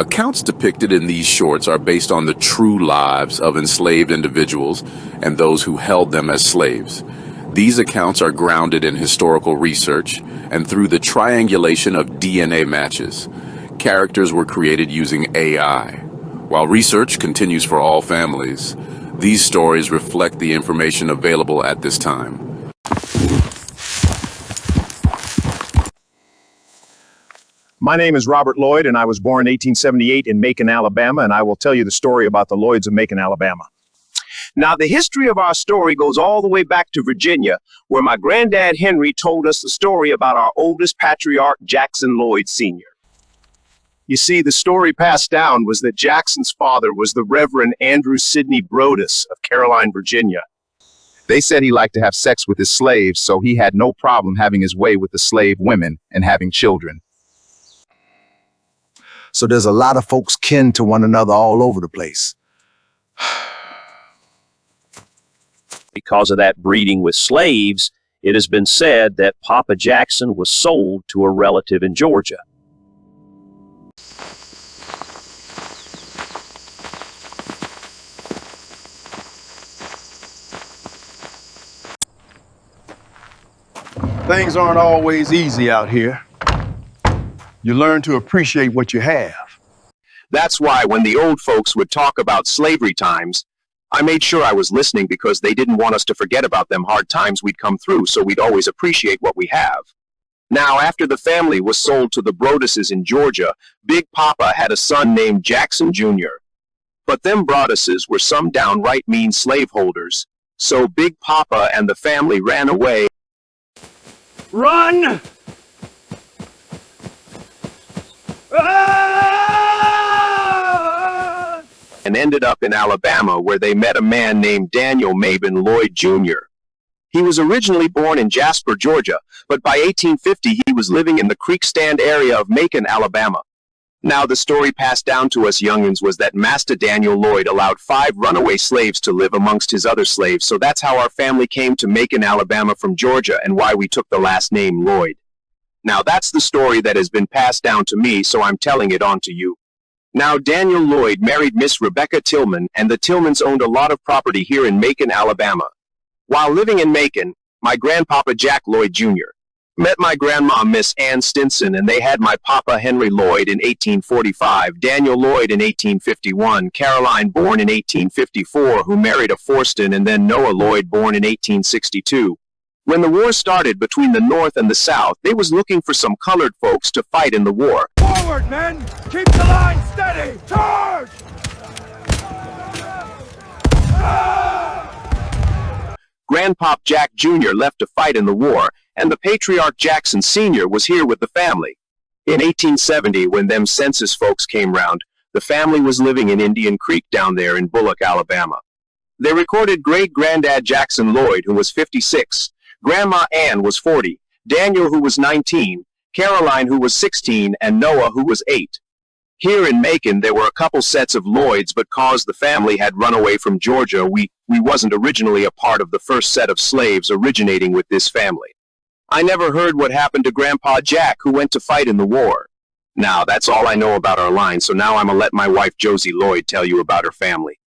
Accounts depicted in these shorts are based on the true lives of enslaved individuals and those who held them as slaves. These accounts are grounded in historical research and through the triangulation of DNA matches. Characters were created using AI. While research continues for all families, these stories reflect the information available at this time. My name is Robert Lloyd, and I was born in 1878 in Macon, Alabama, and I will tell you the story about the Lloyds of Macon, Alabama. Now, the history of our story goes all the way back to Virginia, where my granddad Henry told us the story about our oldest patriarch, Jackson Lloyd Sr. You see, the story passed down was that Jackson's father was the Reverend Andrew Sidney Broaddus of Caroline, Virginia. They said he liked to have sex with his slaves, so he had no problem having his way with the slave women and having children. So there's a lot of folks kin to one another all over the place. Because of that breeding with slaves, it has been said that Papa Jackson was sold to a relative in Georgia. Things aren't always easy out here. You learn to appreciate what you have. That's why when the old folks would talk about slavery times, I made sure I was listening because they didn't want us to forget about them hard times we'd come through, so we'd always appreciate what we have. Now, after the family was sold to the Broadduses in Georgia, Big Papa had a son named Jackson Jr. But them Broadduses were some downright mean slaveholders, so Big Papa and the family ran away. Run! And ended up in Alabama, where they met a man named Daniel Mabon Lloyd Jr. He was originally born in Jasper, Georgia, but by 1850 he was living in the Creek Stand area of Macon, Alabama. Now the story passed down to us youngins was that Master Daniel Lloyd allowed 5 runaway slaves to live amongst his other slaves, so that's how our family came to Macon, Alabama from Georgia, and why we took the last name Lloyd. Now that's the story that has been passed down to me, so I'm telling it on to you. Now Daniel Lloyd married Miss Rebecca Tillman, and the Tillmans owned a lot of property here in Macon, Alabama. While living in Macon, my grandpapa Jack Lloyd Jr. met my grandma Miss Ann Stinson, and they had my papa Henry Lloyd in 1845, Daniel Lloyd in 1851, Caroline born in 1854, who married a Forston, and then Noah Lloyd born in 1862. When the war started between the North and the South, they was looking for some colored folks to fight in the war. Forward, men! Keep the line steady! Charge! Grandpop Jack Jr. left to fight in the war, and the patriarch Jackson Sr. was here with the family. In 1870, when them census folks came round, the family was living in Indian Creek down there in Bullock, Alabama. They recorded great-granddad Jackson Lloyd, who was 56, Grandma Ann was 40, Daniel, who was 19, Caroline, who was 16, and Noah, who was 8. Here in Macon, there were a couple sets of Lloyds, but cause the family had run away from Georgia, we wasn't originally a part of the first set of slaves originating with this family. I never heard what happened to Grandpa Jack, who went to fight in the war. Now, that's all I know about our line, so now I'm gonna let my wife Josie Lloyd tell you about her family.